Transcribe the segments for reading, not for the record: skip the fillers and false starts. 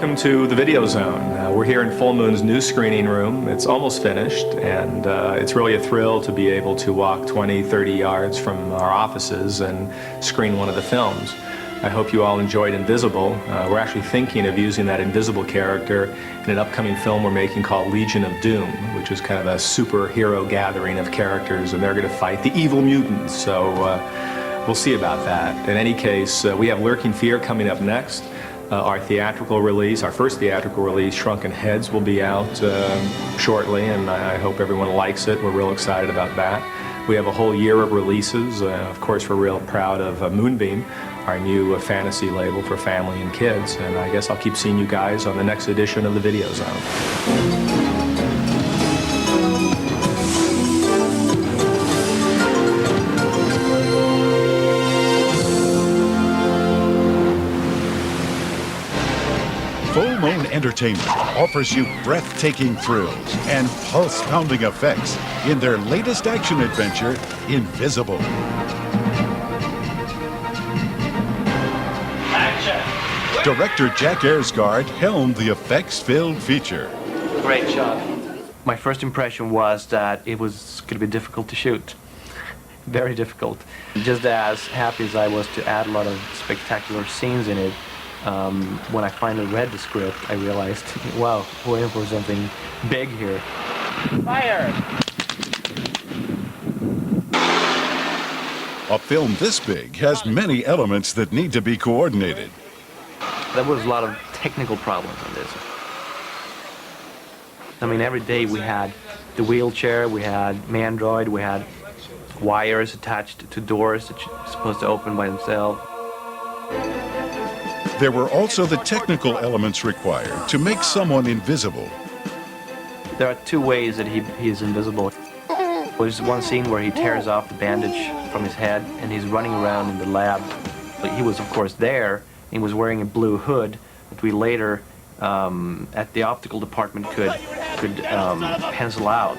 Welcome to the Videozone. We're here in Full Moon's new screening room. It's almost finished, and it's really a thrill to be able to walk 20, 30 yards from our offices and screen one of the films. I hope you all enjoyed Invisible. We're actually thinking of using that Invisible character in an upcoming film we're making called Legion of Doom, which is kind of a superhero gathering of characters, and they're going to fight the evil mutants. So we'll see about that. In any case, we have Lurking Fear coming up next. Our theatrical release, our first theatrical release, Shrunken Heads, will be out shortly, and I hope everyone likes it. We're real excited about that. We have a whole year of releases. Of course, we're real proud of Moonbeam, our new fantasy label for family and kids. And I guess I'll keep seeing you guys on the next edition of the Videozone. Full Moon Entertainment offers you breathtaking thrills and pulse-pounding effects in their latest action adventure, Invisible. Action! Director Jack Ayersgard helmed the effects-filled feature. Great shot. My first impression was that it was going to be difficult to shoot. Very difficult. Just as happy as I was to add a lot of spectacular scenes in it, when I finally read the script, I realized, wow, we're in for something big here. Fire! A film this big has many elements that need to be coordinated. There was a lot of technical problems on this. I mean, every day we had the wheelchair, we had Mandroid, we had wires attached to doors that were supposed to open by themselves. There were also the technical elements required to make someone invisible. There are two ways that he is invisible. There's one scene where he tears off the bandage from his head and he's running around in the lab. He was, of course, there. He was wearing a blue hood that we later, at the optical department, could pencil out.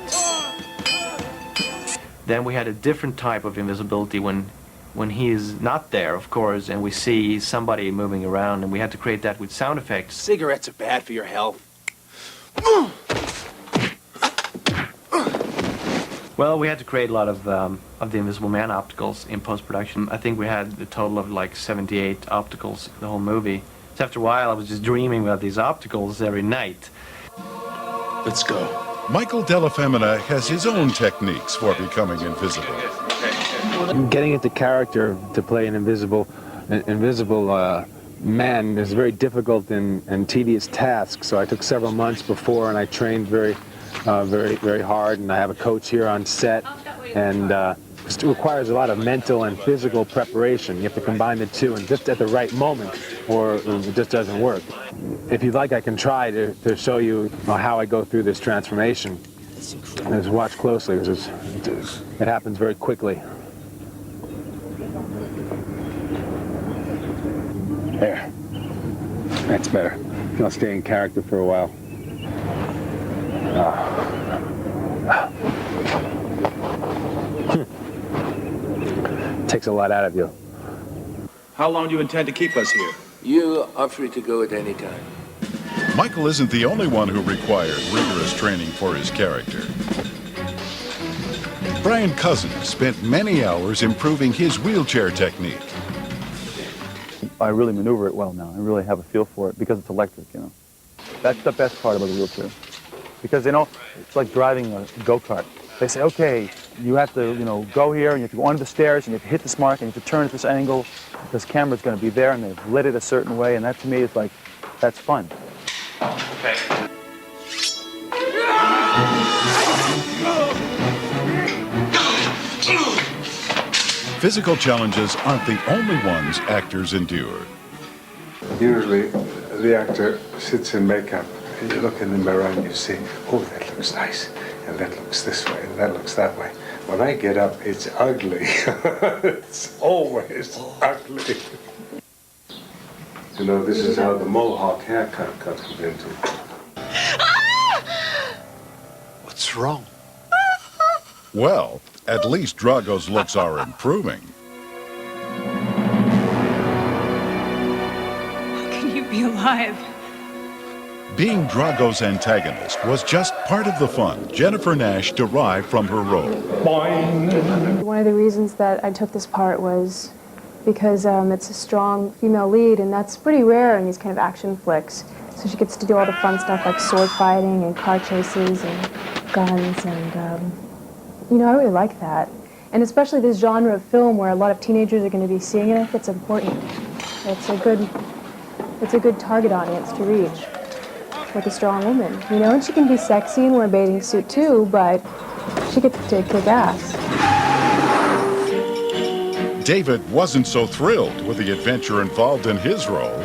Then we had a different type of invisibility when he is not there, of course, and we see somebody moving around, and we had to create that with sound effects. Cigarettes are bad for your health. Well, we had to create a lot of the Invisible Man opticals in post-production. I think we had a total of like 78 opticals in the whole movie. So after a while, I was just dreaming about these opticals every night. Let's go. Michael Della Femina has his own techniques for becoming invisible. Getting into character to play an invisible man is a very difficult and tedious task. So I took several months before, and I trained very hard. And I have a coach here on set, and it requires a lot of mental and physical preparation. You have to combine the two, and just at the right moment, or it just doesn't work. If you'd like, I can try to show you how I go through this transformation. And just watch closely, because it happens very quickly. There. That's better. I'll stay in character for a while. Takes a lot out of you. How long do you intend to keep us here? You are free to go at any time. Michael isn't the only one who required rigorous training for his character. Brian Cousins spent many hours improving his wheelchair technique. I really maneuver it well now. I really have a feel for it because it's electric, you know. That's the best part about the wheelchair. Because, you know, it's like driving a go-kart. They say, okay, you have to, you know, go here, and you have to go under the stairs, and you have to hit this mark, and you have to turn at this angle. This camera's going to be there, and they've lit it a certain way, and that, to me, is like, that's fun. Okay. Physical challenges aren't the only ones actors endure. Usually, the actor sits in makeup, and you look in the mirror and you see, oh, that looks nice, and that looks this way, and that looks that way. When I get up, it's ugly. It's always ugly. You know, this is how the mohawk haircut comes into. What's wrong? Well, at least Drago's looks are improving. How can you be alive? Being Drago's antagonist was just part of the fun Jennifer Nash derived from her role. One of the reasons that I took this part was because it's a strong female lead, and that's pretty rare in these kind of action flicks. So she gets to do all the fun stuff like sword fighting and car chases and guns, and you know, I really like that. And especially this genre of film where a lot of teenagers are going to be seeing it, I think it's important. It's a good target audience to reach with a strong woman, you know, and she can be sexy and wear a bathing suit too, but she gets to kick ass. David wasn't so thrilled with the adventure involved in his role.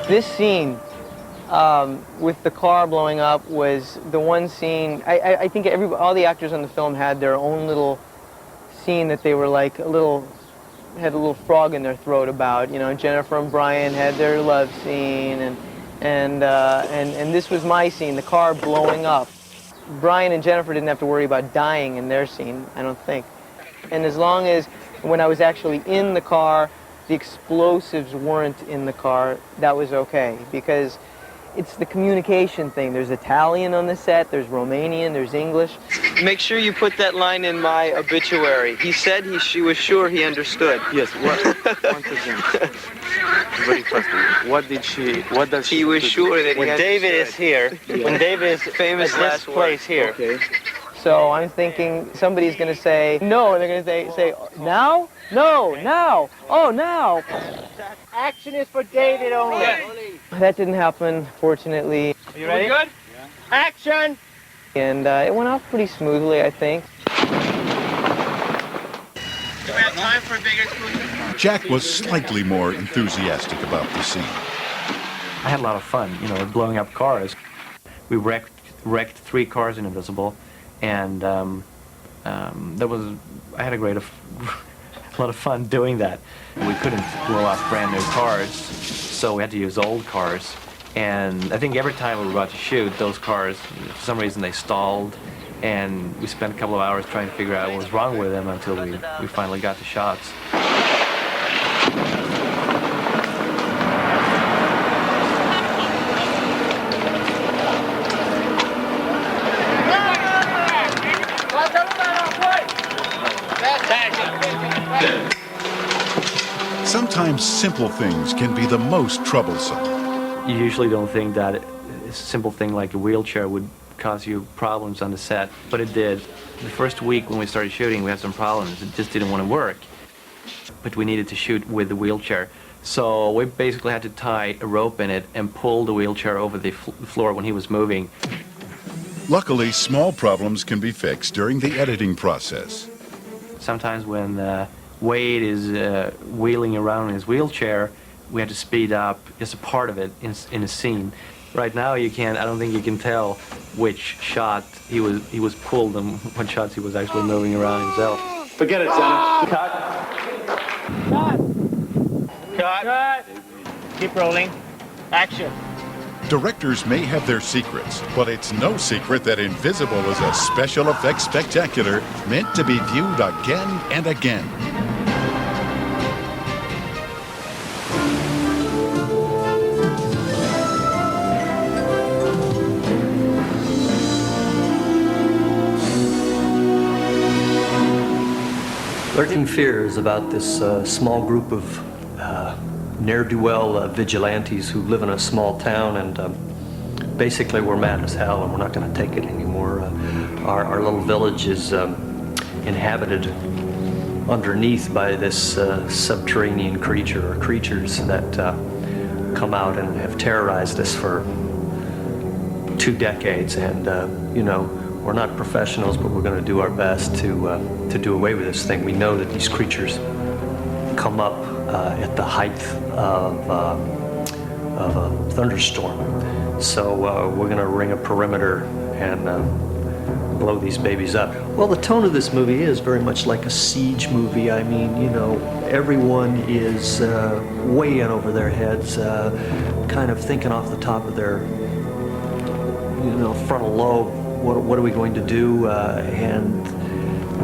This scene with the car blowing up was the one scene, I think all the actors on the film had their own little scene that they were like had a little frog in their throat about. You know, Jennifer and Brian had their love scene, and this was my scene, the car blowing up. Brian and Jennifer didn't have to worry about dying in their scene, I don't think. And as long as when I was actually in the car, the explosives weren't in the car, that was okay, because it's the communication thing. There's Italian on the set, there's Romanian, there's English. Make sure you put that line in my obituary. He said she was sure he understood. Yes, once again. Very first, what does she... He was sure that he when understood. David is here, when David is Famous at last this place word. here. Okay. So I'm thinking somebody's going to say no, and they're going to say now? No, now. Oh, now. Action is for David only. That didn't happen, fortunately. Are you ready? Good? Yeah. Action! And it went off pretty smoothly, I think. Do we have time for a bigger exclusion? Jack was slightly more enthusiastic about the scene. I had a lot of fun, you know, blowing up cars. We wrecked 3 cars in Invisible, and I had a lot of fun doing that. We couldn't blow up brand new cars, so we had to use old cars. And I think every time we were about to shoot, those cars, for some reason, they stalled, and we spent a couple of hours trying to figure out what was wrong with them until we finally got the shots. Sometimes simple things can be the most troublesome. You usually don't think that a simple thing like a wheelchair would cause you problems on the set, but it did. The first week when we started shooting, we had some problems. It just didn't want to work. But we needed to shoot with the wheelchair. So we basically had to tie a rope in it and pull the wheelchair over the floor when he was moving. Luckily, small problems can be fixed during the editing process. Sometimes when Wade is wheeling around in his wheelchair, we had to speed up just a part of it in a scene. Right now, I don't think you can tell which shot he was pulled and what shots he was actually moving around himself. Forget it, Senator. Cut. Keep rolling. Action. Directors may have their secrets, but it's no secret that Invisible is a special effects spectacular meant to be viewed again and again. Lurking fears about this small group of ne'er-do-well vigilantes who live in a small town, and basically we're mad as hell and we're not going to take it anymore. Our little village is inhabited underneath by this subterranean creature or creatures that come out and have terrorized us for 2 decades, and you know, we're not professionals, but we're going to do our best to do away with this thing. We know that these creatures come up at the height of a thunderstorm. So we're going to ring a perimeter and blow these babies up. Well, the tone of this movie is very much like a siege movie. I mean, you know, everyone is way in over their heads, kind of thinking off the top of their, you know, frontal lobe. What are we going to do? And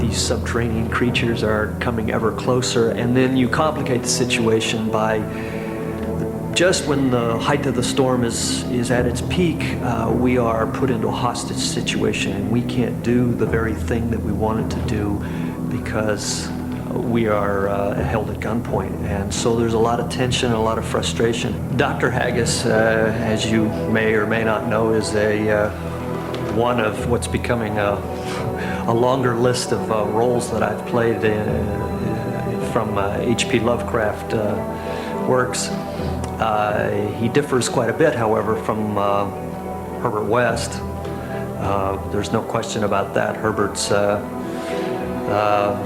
these subterranean creatures are coming ever closer, and then you complicate the situation by just when the height of the storm is at its peak, we are put into a hostage situation, and we can't do the very thing that we wanted to do because we are held at gunpoint. And so there's a lot of tension and a lot of frustration. Dr. Haggis, as you may or may not know, is one of what's becoming a longer list of roles that I've played from H.P. Lovecraft works. He differs quite a bit, however, from Herbert West. There's no question about that. Herbert's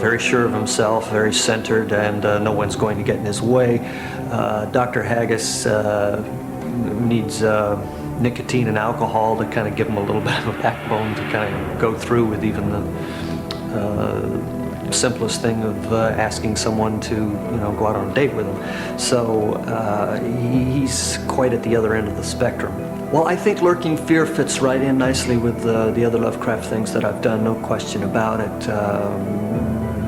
very sure of himself, very centered, and no one's going to get in his way. Dr. Haggis needs nicotine and alcohol to kind of give him a little bit of a backbone to kind of go through with even the simplest thing of asking someone to, go out on a date with him. So he's quite at the other end of the spectrum. Well, I think Lurking Fear fits right in nicely with the other Lovecraft things that I've done, no question about it.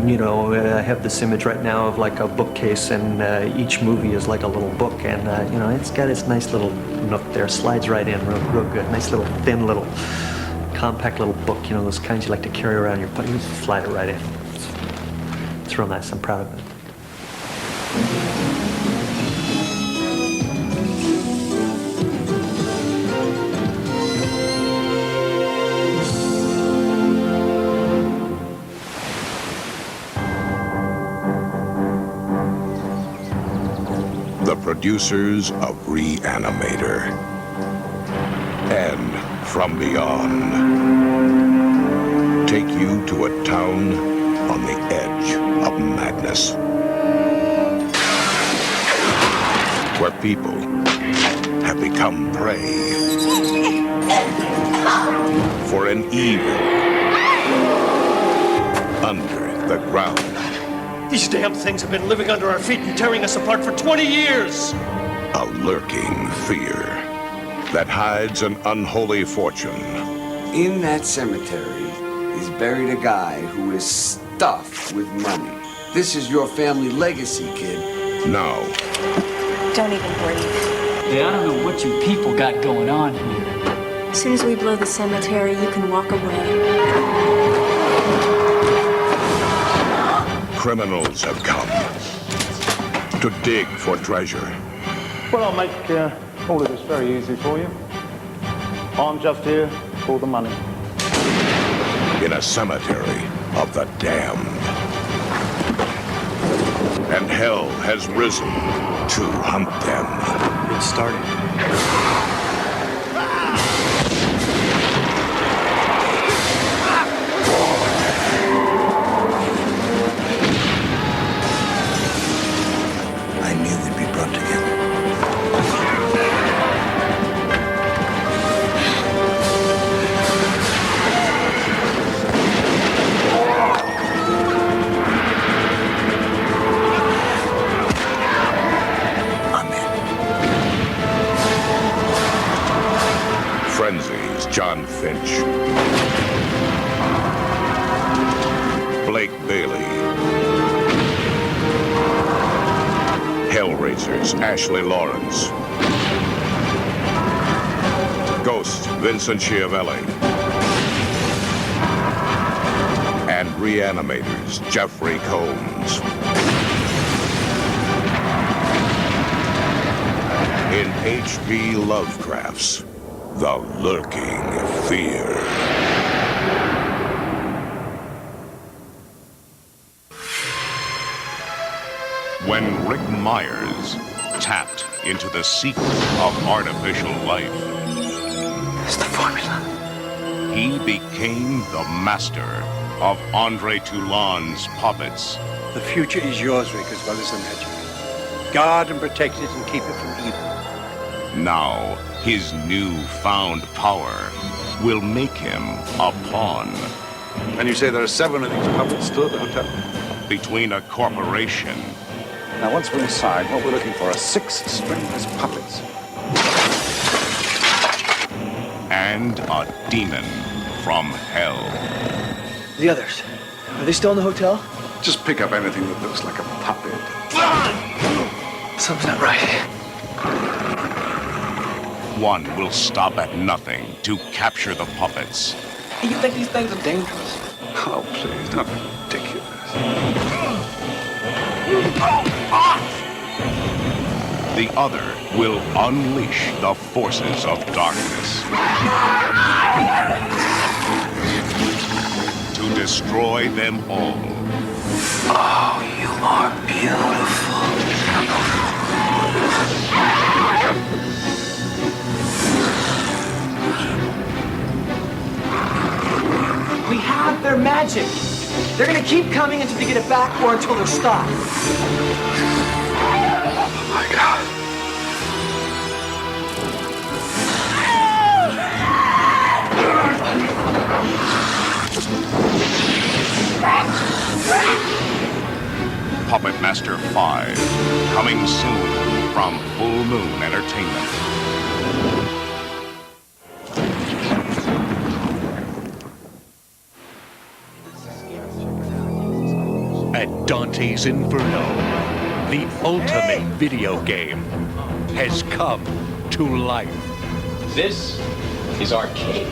I have this image right now of like a bookcase, and each movie is like a little book, and it's got its nice little nook there, slides right in real good. Nice little thin little compact little book, those kinds you like to carry around your pocket. You just slide it right in. It's real nice. I'm proud of it. The producers of Reanimator and From Beyond take you to a town on the edge of madness, where people have become prey for an evil under the ground. These damn things have been living under our feet and tearing us apart for 20 years! A lurking fear that hides an unholy fortune. In that cemetery is buried a guy who is stuffed with money. This is your family legacy, kid. Now, Don't even breathe. Hey, I don't know what you people got going on here. As soon as we blow the cemetery, you can walk away. criminals have come to dig for treasure. Well, I'll make all of this very easy for you. I'm just here for the money. In a cemetery of the damned. And hell has risen to hunt them. It started. I knew we'd be brought together. Frenzy's John Finch. Blake Bailey. Hellraiser's Ashley Lawrence. Ghost Vincent Schiavelli. And Reanimator's Jeffrey Combs. In H.P. Lovecraft's The Lurking Fear. When Rick Myers tapped into the secret of artificial life, It's the formula. he became the master of Andre Toulon's puppets. The future is yours, Rick, as well as the magic. Guard and protect it and keep it from evil. Now, his newfound power will make him a pawn. And you say there are 7 of these puppets still at the hotel? Between a corporation. Now, once we're inside, what we're looking for are 6 stringless puppets. And a demon from hell. The others, are they still in the hotel? Just pick up anything that looks like a puppet. Something's not right. one will stop at nothing to capture the puppets. You think these things are dangerous? Oh, please, not ridiculous. The other will unleash the forces of darkness to destroy them all. Oh, you are beautiful. We have their magic. They're gonna keep coming until they get it back or until they're stopped. Oh my God. Puppet Master 5, coming soon from Full Moon Entertainment. At Dante's Inferno, the ultimate video game has come to life. This is arcade,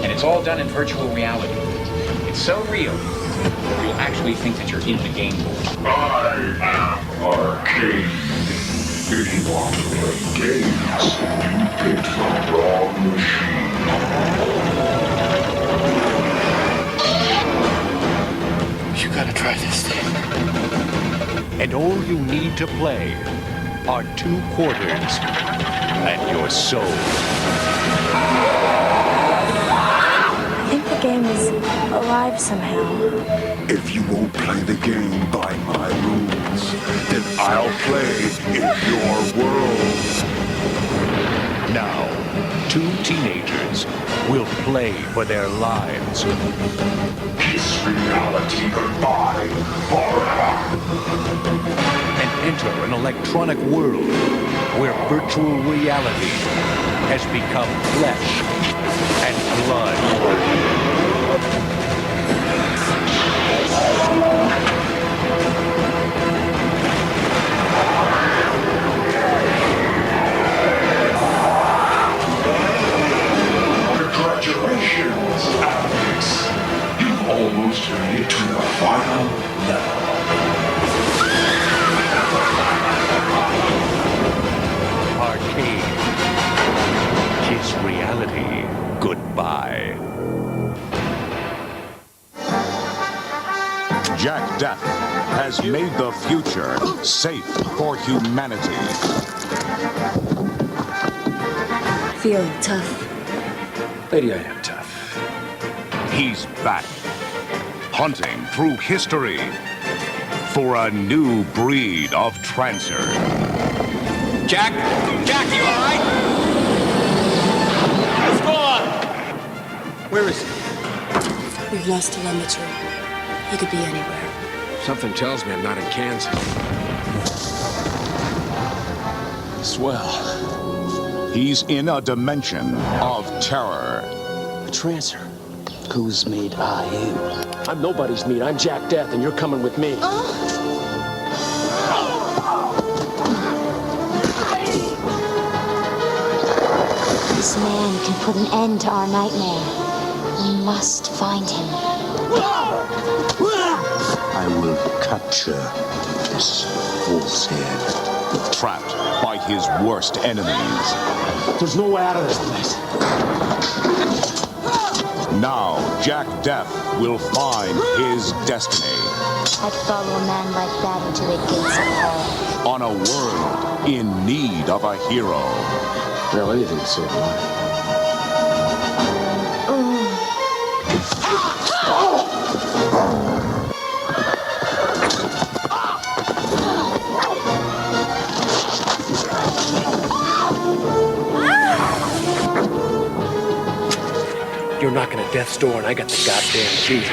and it's all done in virtual reality. It's so real, you'll actually think that you're in the game board. I am arcade. If you want to play games, you picked the wrong machine. You gotta try this thing. And all you need to play are 2 quarters and your soul. I think the game is alive somehow. If you won't play the game by my rules, then I'll play in your world. Now, 2 teenagers will play for their lives. Kiss reality goodbye forever. And enter an electronic world where virtual reality has become flesh and blood. Congratulations, Alex. You've almost made it to the final level. Arcade. Kiss reality goodbye. Jack Death has made the future safe for humanity. Feeling tough. Lady, I am tough. He's back, hunting through history for a new breed of trancer. Jack? Jack, you all right? What's going on? Where is he? We've lost telemetry. He could be anywhere. Something tells me I'm not in Kansas. Swell. He's in a dimension of terror. A trancer. Whose meat are you? I'm nobody's meat. I'm Jack Death, and you're coming with me. This man can put an end to our nightmare. We must find him. I will capture this wolf's head. Trapped by his worst enemies. There's no way out of this place. Now, Jack Death will find his destiny. I'd follow a man like that into the gates of hell. On a world in need of a hero. Well, anything's so alive. You're knocking at death's door, and I got the goddamn key.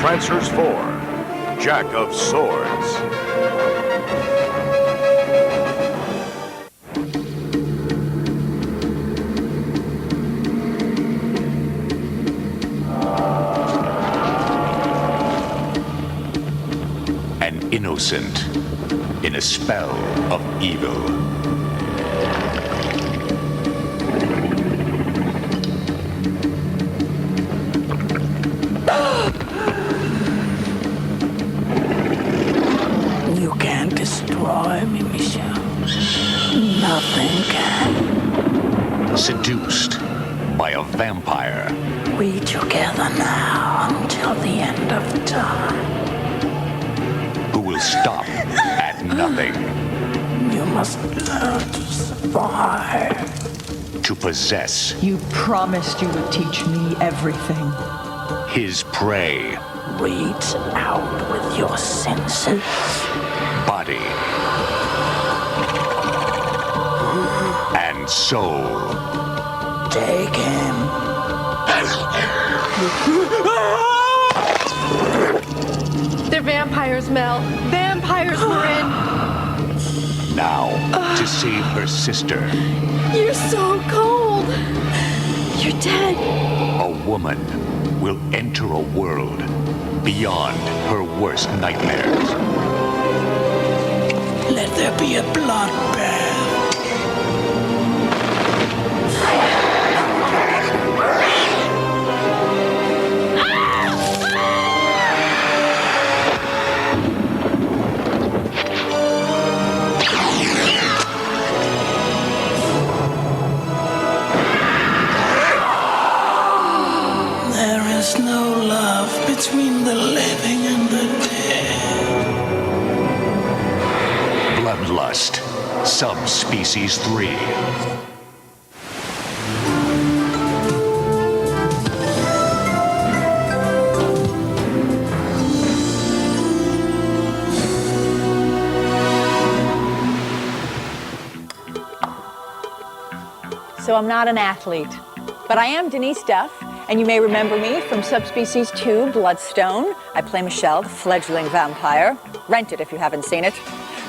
Trancers 4, Jack of Swords. An innocent in a spell of evil. vampire. We together now until the end of time. Who will stop at nothing. You must learn to survive. To possess You promised you would teach me everything. his prey. Reach out with your senses. Body. And soul. Take him. They're vampires, Mel. Vampires, Marin. Now, to save her sister. You're so cold. You're dead. A woman will enter a world beyond her worst nightmares. Let there be a bloodbath. There is no love between the living and the dead. Bloodlust, Subspecies 3. So I'm not an athlete, but I am Denise Duff, and you may remember me from Subspecies 2, Bloodstone. I play Michelle, the fledgling vampire. Rent it if you haven't seen it.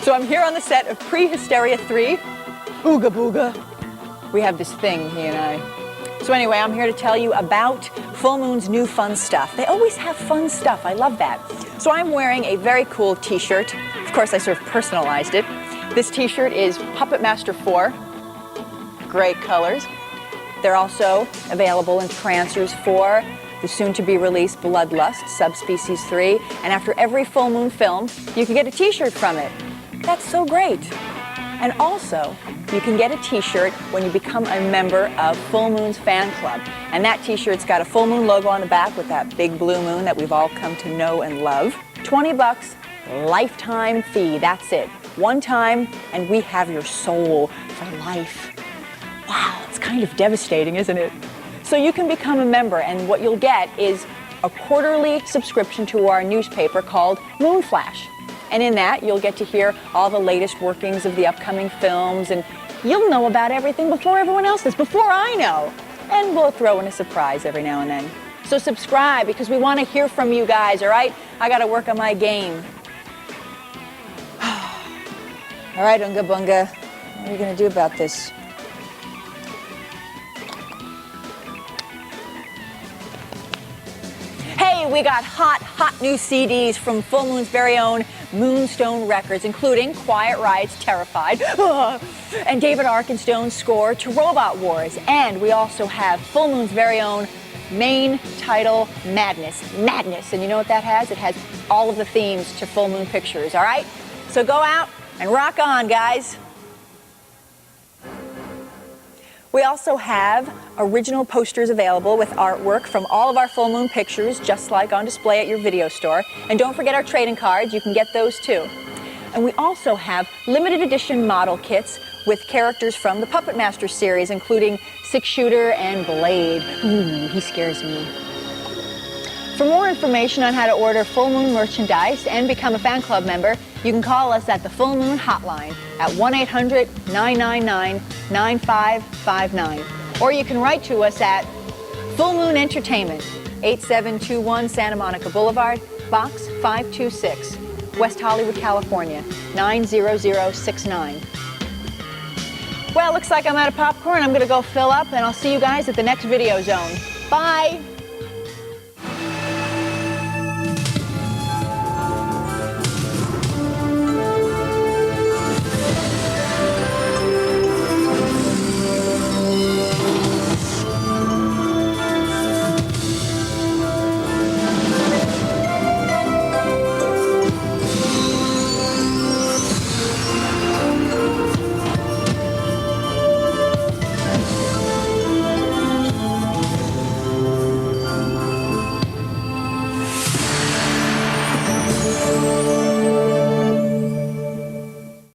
So I'm here on the set of Pre-Hysteria 3, Ooga Booga. We have this thing, he and I. So anyway, I'm here to tell you about Full Moon's new fun stuff. They always have fun stuff, I love that. So I'm wearing a very cool t-shirt. Of course, I sort of personalized it. This t-shirt is Puppet Master 4. Great colors. They're also available in Prancers 4, the soon-to-be-released Bloodlust, Subspecies 3, and after every Full Moon film, you can get a t-shirt from it. That's so great. And also, you can get a t-shirt when you become a member of Full Moon's fan club. And that t-shirt's got a Full Moon logo on the back with that big blue moon that we've all come to know and love. $20, lifetime fee, that's it. One time, and we have your soul for life. Wow, it's kind of devastating, isn't it? So you can become a member, and what you'll get is a quarterly subscription to our newspaper called Moonflash. And in that, you'll get to hear all the latest workings of the upcoming films, and you'll know about everything before everyone else does, before I know. And we'll throw in a surprise every now and then. So subscribe, because we want to hear from you guys, all right? I got to work on my game. All right, Unga Bunga, what are you going to do about this? Hey, we got hot new CDs from Full Moon's very own Moonstone Records, including Quiet Riot's Terrified, and David Arkenstone's score to Robot Wars. And we also have Full Moon's very own main title, Madness. And you know what that has? It has all of the themes to Full Moon Pictures, all right? So go out and rock on, guys. We also have original posters available with artwork from all of our Full Moon pictures, just like on display at your video store. And don't forget our trading cards, you can get those too. And we also have limited edition model kits with characters from the Puppet Master series, including Six Shooter and Blade. Ooh, he scares me. For more information on how to order Full Moon merchandise and become a fan club member, you can call us at the Full Moon Hotline at 1-800-999-9559. Or you can write to us at Full Moon Entertainment, 8721 Santa Monica Boulevard, Box 526, West Hollywood, California, 90069. Well, looks like I'm out of popcorn. I'm going to go fill up, and I'll see you guys at the next Videozone. Bye!